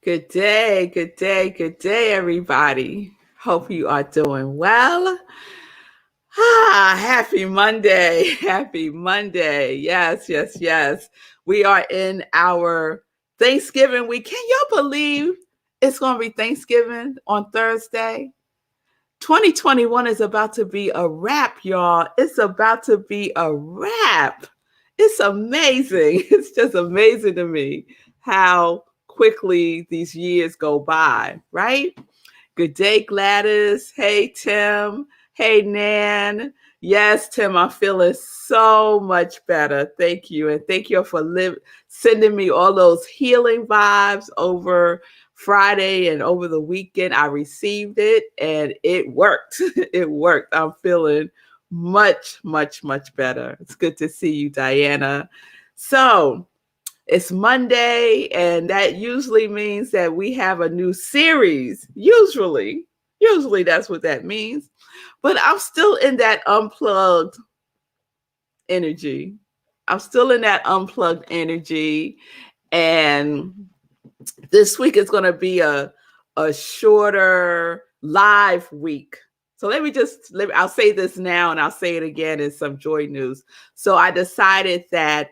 Good day, everybody. Hope you are doing well. Happy Monday. Happy Monday. Yes. We are in our Thanksgiving week. Can y'all believe it's going to be Thanksgiving on Thursday? 2021 is about to be a wrap, y'all. It's about to be a wrap. It's amazing. It's just amazing to me how quickly these years go by, right? Good day, Gladys. Hey, Tim. Hey, Nan. Yes, Tim, I'm feeling so much better. Thank you. And thank you for sending me all those healing vibes over Friday and over the weekend. I received it and it worked. It worked. I'm feeling much better. It's good to see you, Diana. So, it's Monday, and that usually means that we have a new series. Usually that's what that means. But I'm still in that unplugged energy. And this week is going to be a shorter live week. So I'll say this now and I'll say it again in some joy news. So I decided that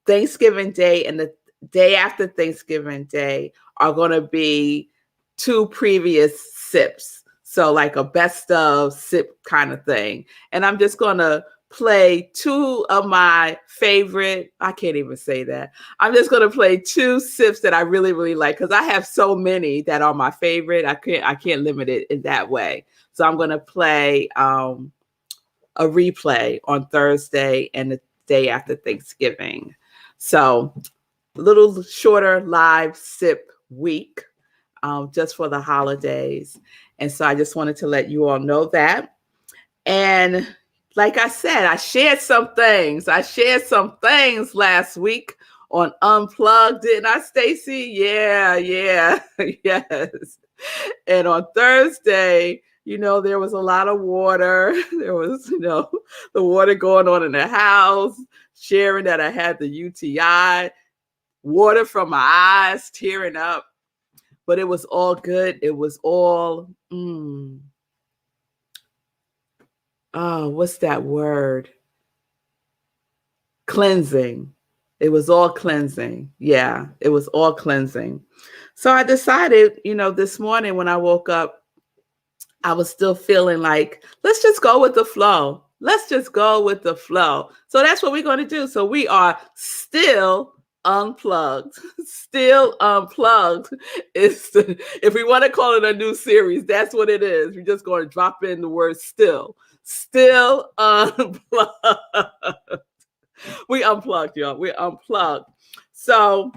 Thanksgiving Day and the day after Thanksgiving Day are going to be two previous sips. So like a best of sip kind of thing. And I'm just going to play two of my favorite, I can't even say that. I'm just going to play two sips that I really like because I have so many that are my favorite. I can't limit it in that way. So I'm going to play a replay on Thursday and the day after Thanksgiving. So a little shorter live sip week just for the holidays. And so I just wanted to let you all know that. And like I said, I shared some things last week on Unplugged, didn't I, Stacy? Yeah, yes. And on Thursday, there was a lot of water. There was, the water going on in the house, sharing that I had the UTI, water from my eyes, tearing up. But it was all good. It was all, what's that word? Cleansing. It was all cleansing. Yeah, it was all cleansing. So I decided, this morning when I woke up, I was still feeling like, let's just go with the flow. So that's what we're going to do. So we are still unplugged. If we want to call it a new series, that's what it is. We're just going to drop in the word still unplugged. We unplugged, y'all. We're unplugged. So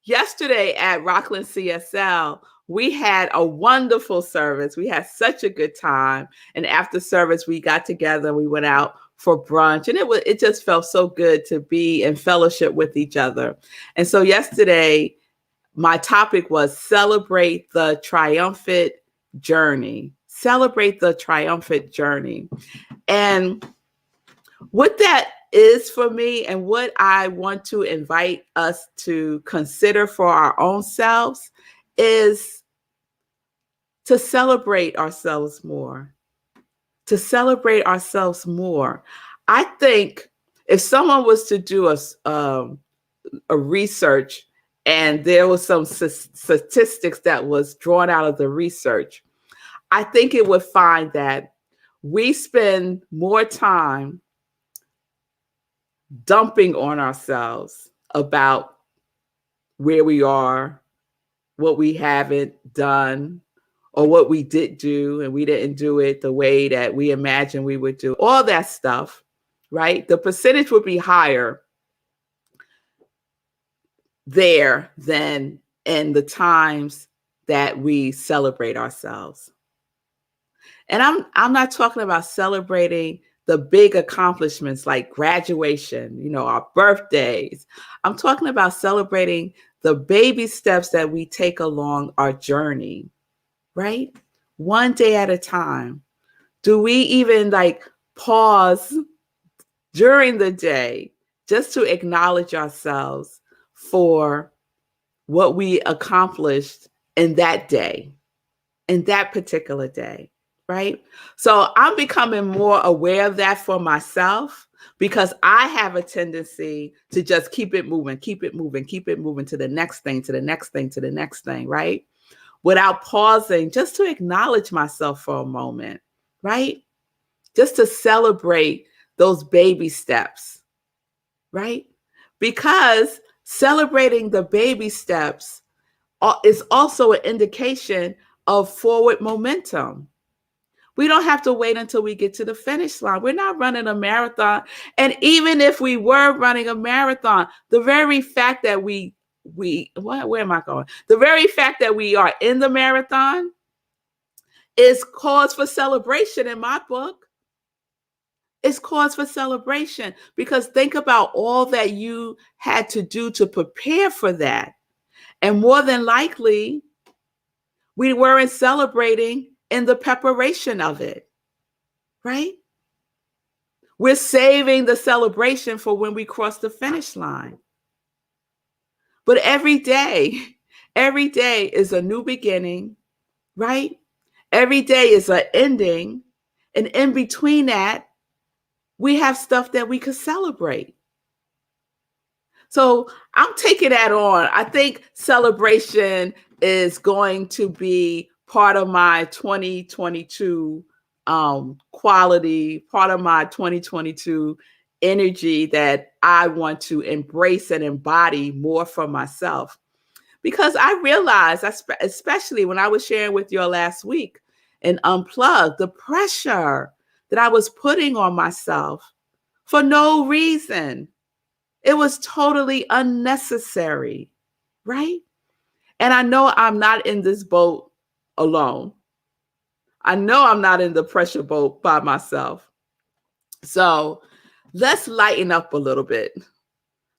yesterday at Rockland CSL, we had a wonderful service. We had such a good time. And after service, we got together and we went out for brunch. And it just felt so good to be in fellowship with each other. And so yesterday, my topic was celebrate the triumphant journey. Celebrate the triumphant journey. And what that is for me and what I want to invite us to consider for our own selves is to celebrate ourselves more. I think if someone was to do a research and there was some statistics that was drawn out of the research, I think it would find that we spend more time dumping on ourselves about where we are, what we haven't done, or what we did do, and we didn't do it the way that we imagined we would do. All that stuff, right? The percentage would be higher there than in the times that we celebrate ourselves. And I'm not talking about celebrating the big accomplishments like graduation, our birthdays. I'm talking about celebrating the baby steps that we take along our journey, right? One day at a time. Do we even pause during the day just to acknowledge ourselves for what we accomplished in that day, in that particular day, right? So I'm becoming more aware of that for myself because I have a tendency to just keep it moving, keep it moving, keep it moving to the next thing, to the next thing, to the next thing, right? Without pausing just to acknowledge myself for a moment, right? Just to celebrate those baby steps, right? Because celebrating the baby steps is also an indication of forward momentum. We don't have to wait until we get to the finish line. We're not running a marathon. And even if we were running a marathon, the very fact that where am I going? The very fact that we are in the marathon is cause for celebration in my book. It's cause for celebration because think about all that you had to do to prepare for that. And more than likely, we weren't celebrating in the preparation of it, right? We're saving the celebration for when we cross the finish line. But every day is a new beginning, right? Every day is an ending. And in between that, we have stuff that we could celebrate. So I'm taking that on. I think celebration is going to be part of my 2022 quality, part of my 2022 energy that I want to embrace and embody more for myself. Because I realized, especially when I was sharing with you last week and Unplugged, the pressure that I was putting on myself for no reason. It was totally unnecessary, right? And I know I'm not in this boat alone. I know I'm not in the pressure boat by myself. So let's lighten up a little bit.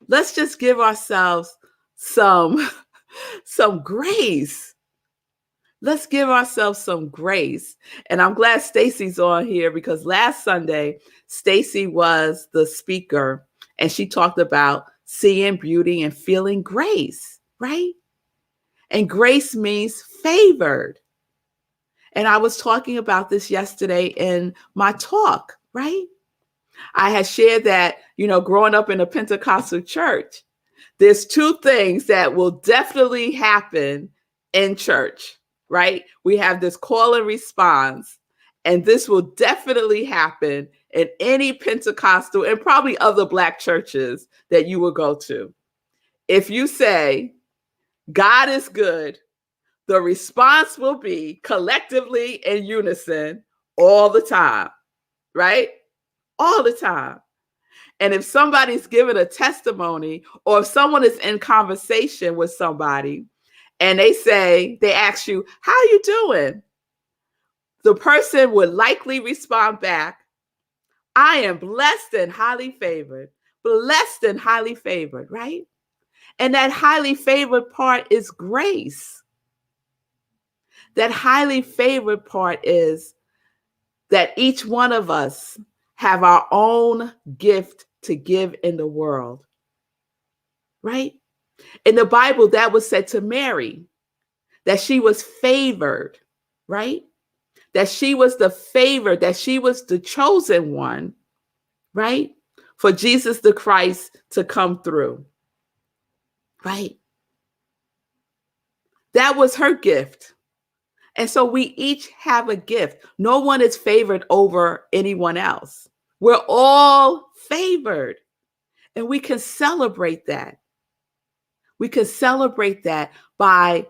Let's just give ourselves some grace. Let's give ourselves some grace. And I'm glad Stacy's on here because last Sunday, Stacy was the speaker and she talked about seeing beauty and feeling grace, right? And grace means favored. And I was talking about this yesterday in my talk, right? I had shared that, growing up in a Pentecostal church, there's two things that will definitely happen in church, right? We have this call and response, and this will definitely happen in any Pentecostal and probably other Black churches that you will go to. If you say, God is good, the response will be collectively in unison all the time, right? All the time. And if somebody's giving a testimony or if someone is in conversation with somebody and they ask you, how are you doing? The person would likely respond back, I am blessed and highly favored, right? And that highly favored part is grace. That highly favored part is that each one of us have our own gift to give in the world, right? In the Bible, that was said to Mary, that she was favored, right? That she was the favored, that she was the chosen one, right? For Jesus the Christ to come through, right? That was her gift. And so we each have a gift. No one is favored over anyone else. We're all favored. And we can celebrate that. We can celebrate that by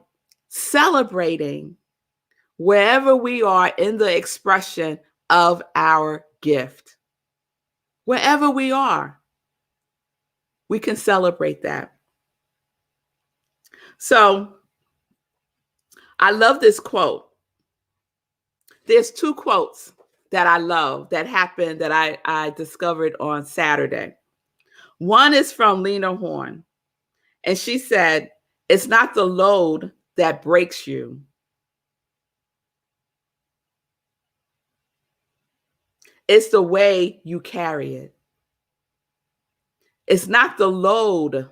celebrating wherever we are in the expression of our gift. Wherever we are, we can celebrate that. So I love this quote. There's two quotes that I love that happened that I discovered on Saturday. One is from Lena Horne, and she said, it's not the load that breaks you. It's the way you carry it. It's not the load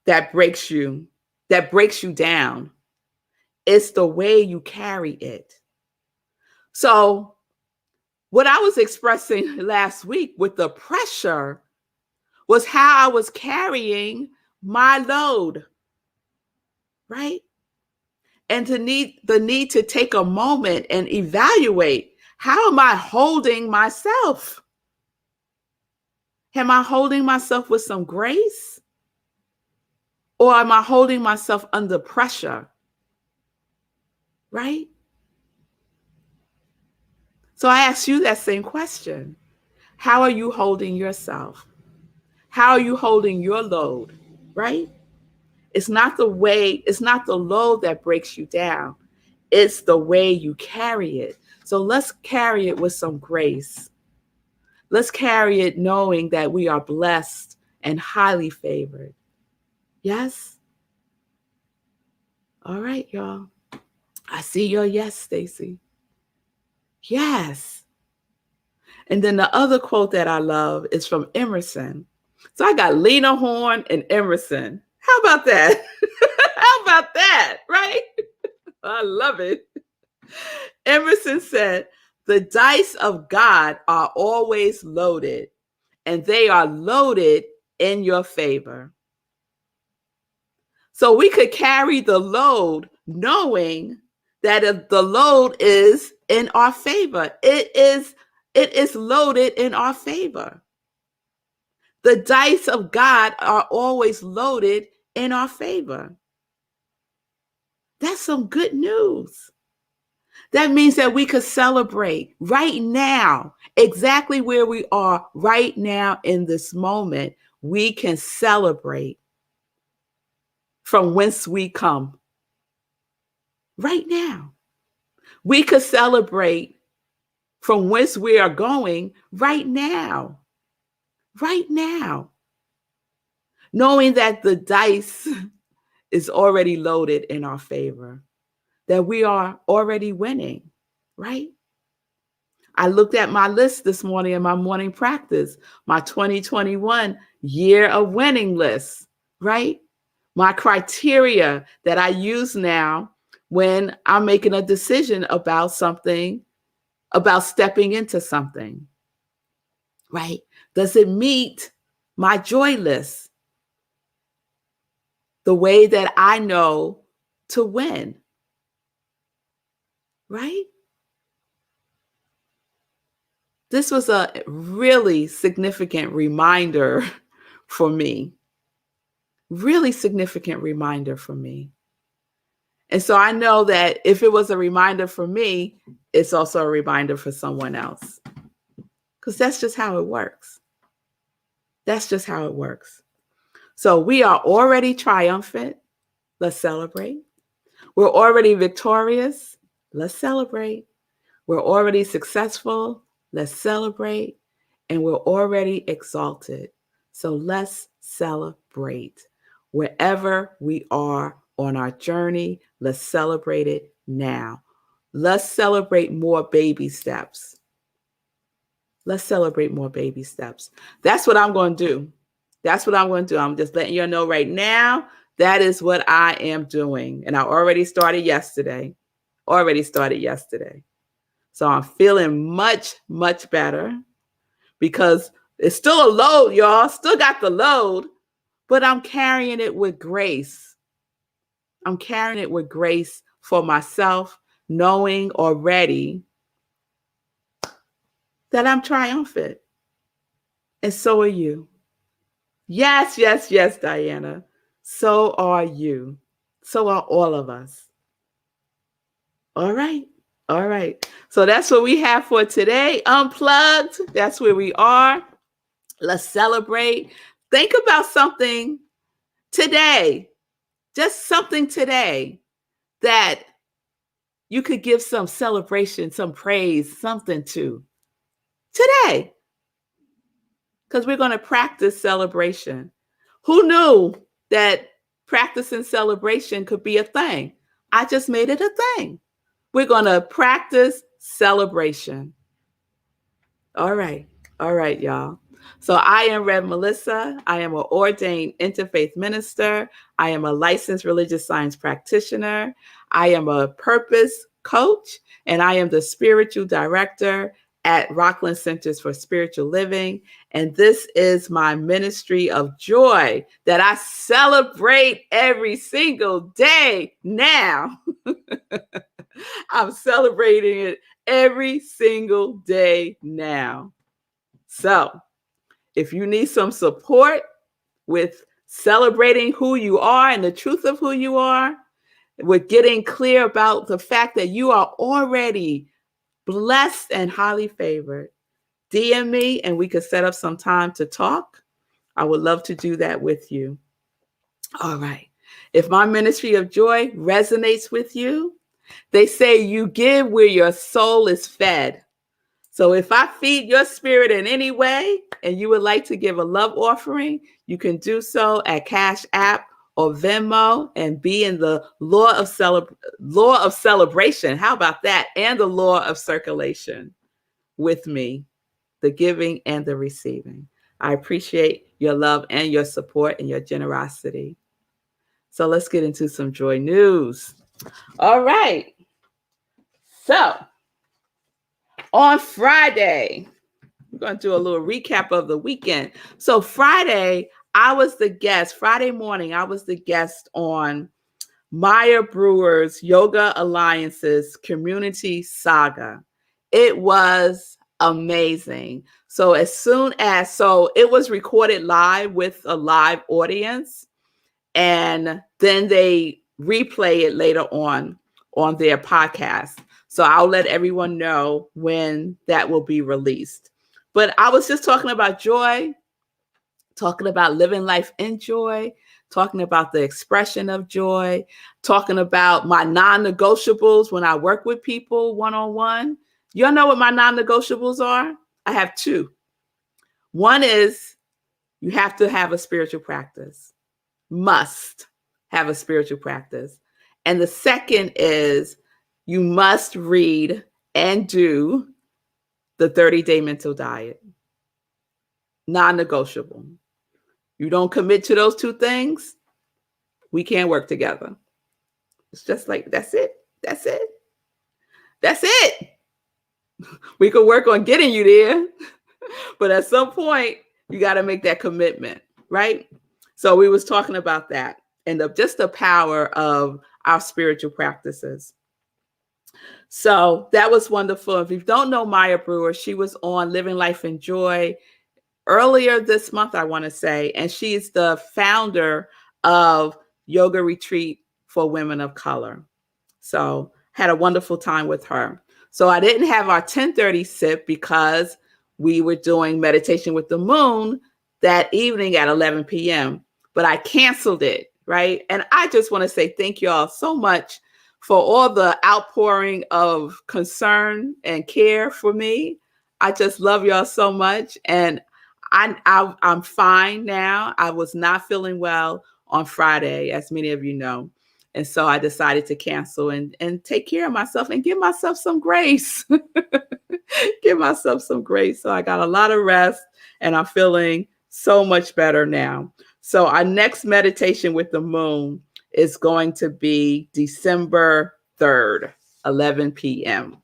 that breaks you. that breaks you down. It's the way you carry it. So what I was expressing last week with the pressure was how I was carrying my load, right? And the need to take a moment and evaluate, how am I holding myself? Am I holding myself with some grace? Or am I holding myself under pressure? Right? So I ask you that same question. How are you holding yourself? How are you holding your load? Right? It's not the load that breaks you down. It's the way you carry it. So let's carry it with some grace. Let's carry it knowing that we are blessed and highly favored. Yes? All right, y'all. I see your yes, Stacy. Yes. And then the other quote that I love is from Emerson. So I got Lena Horne and Emerson. How about that? How about that, right? I love it. Emerson said, "The dice of God are always loaded, and they are loaded in your favor." So we could carry the load knowing that if the load is in our favor, it is loaded in our favor. The dice of God are always loaded in our favor. That's some good news. That means that we could celebrate right now, exactly where we are right now in this moment. We can celebrate from whence we come right now. We could celebrate from whence we are going right now. Right now. Knowing that the dice is already loaded in our favor, that we are already winning, right? I looked at my list this morning in my morning practice, my 2021 year of winning list, right? My criteria that I use now when I'm making a decision about something, about stepping into something, right? Does it meet my joy list? The way that I know to win, right? This was a really significant reminder for me. Really significant reminder for me. And so I know that if it was a reminder for me, it's also a reminder for someone else. Because that's just how it works. That's just how it works. So we are already triumphant. Let's celebrate. We're already victorious. Let's celebrate. We're already successful. Let's celebrate. And we're already exalted. So let's celebrate. Wherever we are on our journey, let's celebrate it now. Let's celebrate more baby steps. Let's celebrate more baby steps. That's what I'm going to do. That's what I'm going to do. I'm just letting you know right now, that is what I am doing. And I already started yesterday. So I'm feeling much, much better because it's still a load, y'all. Still got the load, but I'm carrying it with grace. I'm carrying it with grace for myself, knowing already that I'm triumphant. And so are you. Yes, yes, yes, Diana. So are you. So are all of us. All right. All right. So that's what we have for today. Unplugged. That's where we are. Let's celebrate. Think about something today, just something today that you could give some celebration, some praise, something to today. Because we're going to practice celebration. Who knew that practicing celebration could be a thing? I just made it a thing. We're going to practice celebration. All right. All right, y'all. So I am Rev Melissa. I am an ordained interfaith minister. I am a licensed religious science practitioner. I am a purpose coach, and I am the spiritual director at Rockland Centers for Spiritual Living. And this is my ministry of joy that I celebrate every single day now. I'm celebrating it every single day now. So, if you need some support with celebrating who you are and the truth of who you are, with getting clear about the fact that you are already blessed and highly favored, DM me and we could set up some time to talk. I would love to do that with you. All right. If my ministry of joy resonates with you, they say you give where your soul is fed. So if I feed your spirit in any way and you would like to give a love offering, you can do so at Cash App or Venmo and be in the law of celebration. How about that? And the law of circulation with me, the giving and the receiving. I appreciate your love and your support and your generosity. So let's get into some joy news. All right. So on Friday, we're going to do a little recap of the weekend. So Friday morning, I was the guest on Maya Brewer's Yoga Alliance's Community Saga. It was amazing. So it was recorded live with a live audience, and then they replay it later on their podcast. So I'll let everyone know when that will be released. But I was just talking about joy, talking about living life in joy, talking about the expression of joy, talking about my non-negotiables when I work with people one-on-one. You know what my non-negotiables are? I have two. One is you have to have a spiritual practice. Must have a spiritual practice. And the second is you must read and do the 30-day mental diet. Non-negotiable. You don't commit to those two things, we can't work together. It's just like, that's it. That's it. That's it. We could work on getting you there, but at some point, you got to make that commitment, right? So we was talking about that and just the power of our spiritual practices. So that was wonderful. If you don't know Maya Brewer, she was on Living Life in Joy earlier this month, I want to say, and she's the founder of Yoga Retreat for Women of Color. So had a wonderful time with her. So I didn't have our 10:30 sip because we were doing meditation with the moon that evening at 11 p.m., but I canceled it, right? And I just want to say thank you all so much for all the outpouring of concern and care for me. I just love y'all so much. And I'm fine now. I was not feeling well on Friday, as many of you know. And so I decided to cancel and take care of myself and give myself some grace. Give myself some grace. So I got a lot of rest and I'm feeling so much better now. So our next meditation with the moon is going to be December 3rd, 11 p.m.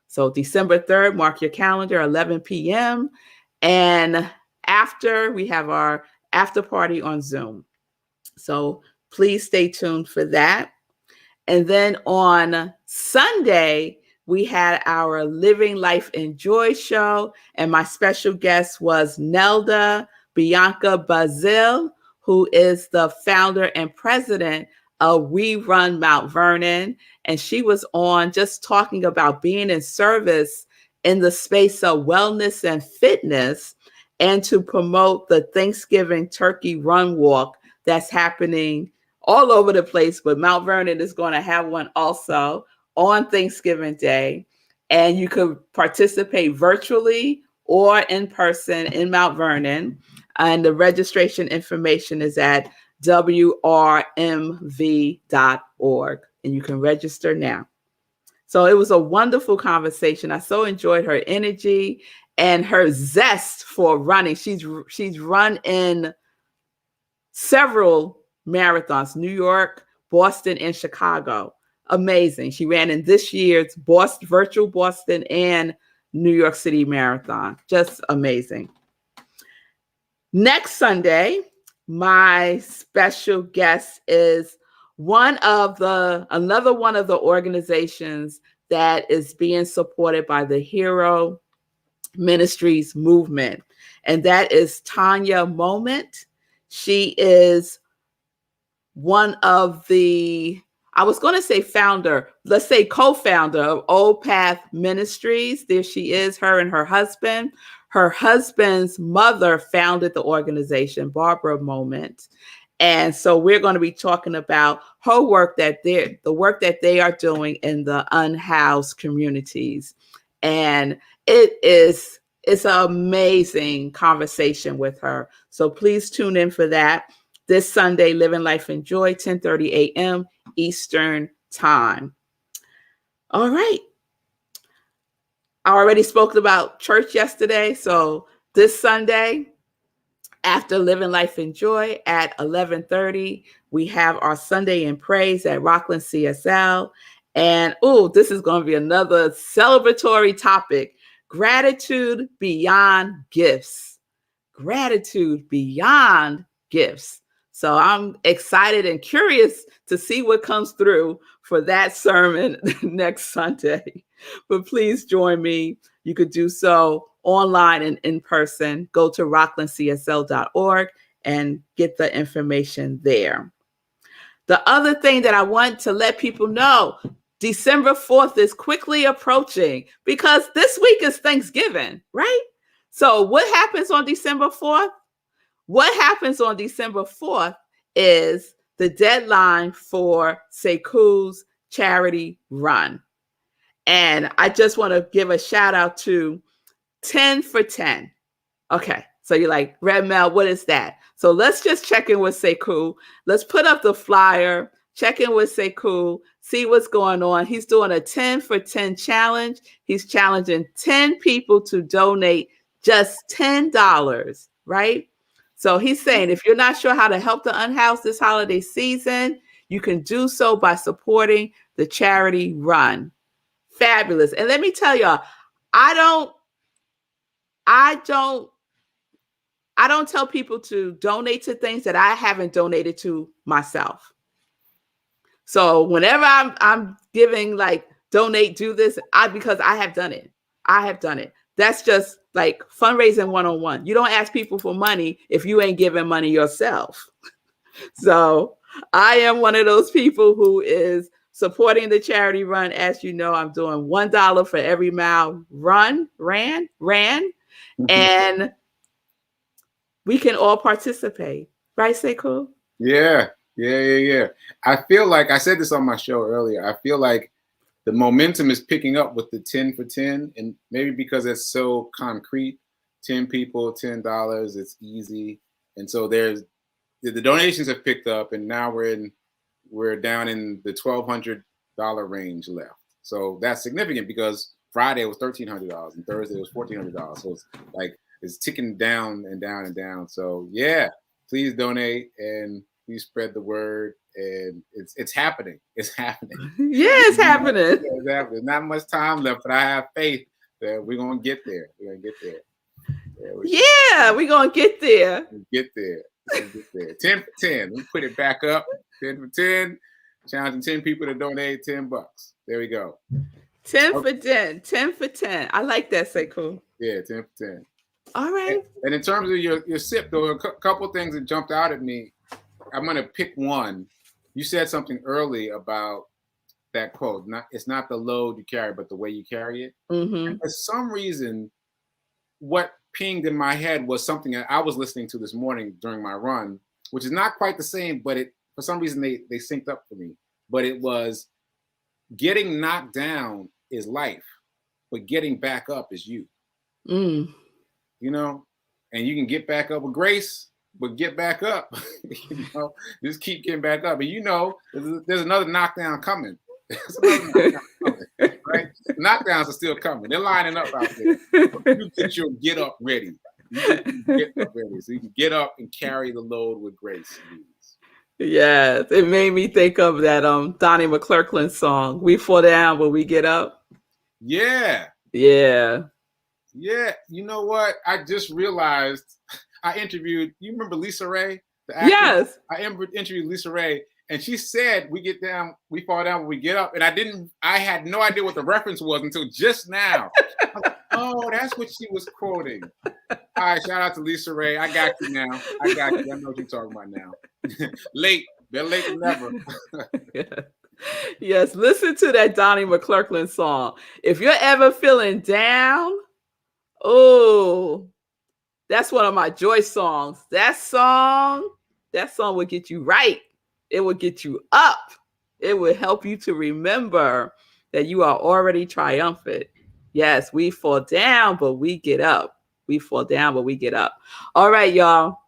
So December 3rd, mark your calendar, 11 p.m. And after, we have our after party on Zoom. So please stay tuned for that. And then on Sunday, we had our Living Life in Joy show. And my special guest was Nelda Bianca Bazil, who is the founder and president of We Run Mount Vernon. And she was on just talking about being in service in the space of wellness and fitness, and to promote the Thanksgiving Turkey Run Walk that's happening all over the place, but Mount Vernon is going to have one also on Thanksgiving Day. And you could participate virtually or in person in Mount Vernon. And the registration information is at wrmv.org, and you can register now. So it was a wonderful conversation. I so enjoyed her energy and her zest for running. She's run in several marathons, New York, Boston, and Chicago. Amazing. She ran in this year's virtual Boston and New York City Marathon. Just amazing. Next Sunday, my special guest is another one of the organizations that is being supported by the Hero Ministries movement, and that is Tanya Moment. She is one of the, I was going to say founder, let's say co-founder of Old Path Ministries. There she is, her and her husband. Her husband's mother founded the organization, Barbara Moment. And so we're going to be talking about the work that they are doing in the unhoused communities. And it's an amazing conversation with her. So please tune in for that this Sunday, Living Life in Joy, 10:30 a.m. Eastern Time. All right. I already spoke about church yesterday. So this Sunday, after Living Life in Joy at 11:30, we have our Sunday in Praise at Rockland CSL. And this is going to be another celebratory topic: gratitude beyond gifts. Gratitude beyond gifts. So I'm excited and curious to see what comes through for that sermon next Sunday. But please join me. You could do so online and in person. Go to rocklandcsl.org and get the information there. The other thing that I want to let people know, December 4th is quickly approaching because this week is Thanksgiving, right? So what happens on December 4th? What happens on December 4th is the deadline for Seku's charity run. And I just want to give a shout out to 10 for 10. Okay, so you're like, Red Mel, what is that? So let's just check in with Seku. Let's put up the flyer, check in with Seku, see what's going on. He's doing a 10 for 10 challenge. He's challenging 10 people to donate just $10, right? So he's saying if you're not sure how to help the unhoused this holiday season, you can do so by supporting the charity run. Fabulous. And let me tell y'all, I don't tell people to donate to things that I haven't donated to myself. So whenever I'm giving like donate, do this, because I have done it. I have done it. That's just like fundraising 101. You don't ask people for money if you ain't giving money yourself. So I am one of those people who is supporting the charity run. As you know, I'm doing $1 for every mile ran, and we can all participate. Right, Sekou? Yeah. I feel like I said this on my show earlier. I feel like the momentum is picking up with the 10 for 10, and maybe because it's so concrete, 10 people, $10, it's easy. And so the donations have picked up, and now we're down in the $1,200 range left. So that's significant because Friday was $1,300 and Thursday was $1,400. So it's ticking down and down and down. So yeah, please donate and please spread the word. And it's happening. It's happening. Yeah, it's happening. Yeah, it's happening. Not much time left, but I have faith that we're gonna get there. We're gonna get there. We're gonna get there. Get there. 10 for 10. We put it back up. 10 for 10. Challenging 10 people to donate $10. There we go. 10 for 10. 10 for 10. I like that, Sekou. Yeah, 10 for 10. All right. And in terms of your sip, though, a couple of things that jumped out at me. I'm gonna pick one. You said something early about that quote. It's not the load you carry, but the way you carry it. Mm-hmm. For some reason, what pinged in my head was something that I was listening to this morning during my run, which is not quite the same, but for some reason they synced up for me. But it was getting knocked down is life, but getting back up is you. You know, and you can get back up with grace, but get back up. Just keep getting back up. And there's another knockdown coming. Right? Knockdowns are still coming. They're lining up out there. You get your get up ready. Get up ready so you can get up and carry the load with grace. Yes, it made me think of that Donnie McClurkin song. We fall down, but we get up. Yeah. Yeah. Yeah. You know what? I just realized I interviewed, you remember Lisa Ray? The actor? Yes. I interviewed Lisa Ray, and she said we fall down, but we get up. And I had no idea what the reference was until just now. Oh, that's what she was quoting. All right, shout out to Lisa Ray. I got you now. I got you. I know what you're talking about now. Late. Better late than never. Yes, listen to that Donnie McClurkin song. If you're ever feeling down, oh, that's one of my joy songs. That song will get you right. It will get you up. It will help you to remember that you are already triumphant. Yes, we fall down, but we get up. We fall down, but we get up. All right, y'all.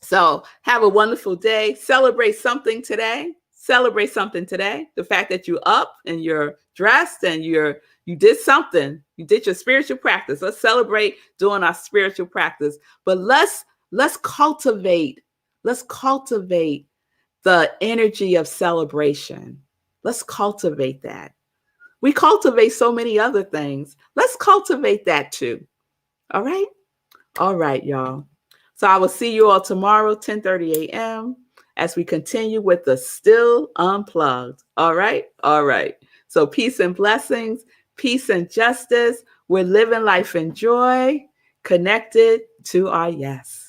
So have a wonderful day. Celebrate something today. Celebrate something today. The fact that you're up and you're dressed and you did something. You did your spiritual practice. Let's celebrate doing our spiritual practice. But let's cultivate. Let's cultivate the energy of celebration. Let's cultivate that. We cultivate so many other things. Let's cultivate that too. All right? All right, y'all. So I will see you all tomorrow, 10:30 a.m., as we continue with the Still Unplugged. All right? All right. So peace and blessings, peace and justice. We're living life in joy, connected to our yes.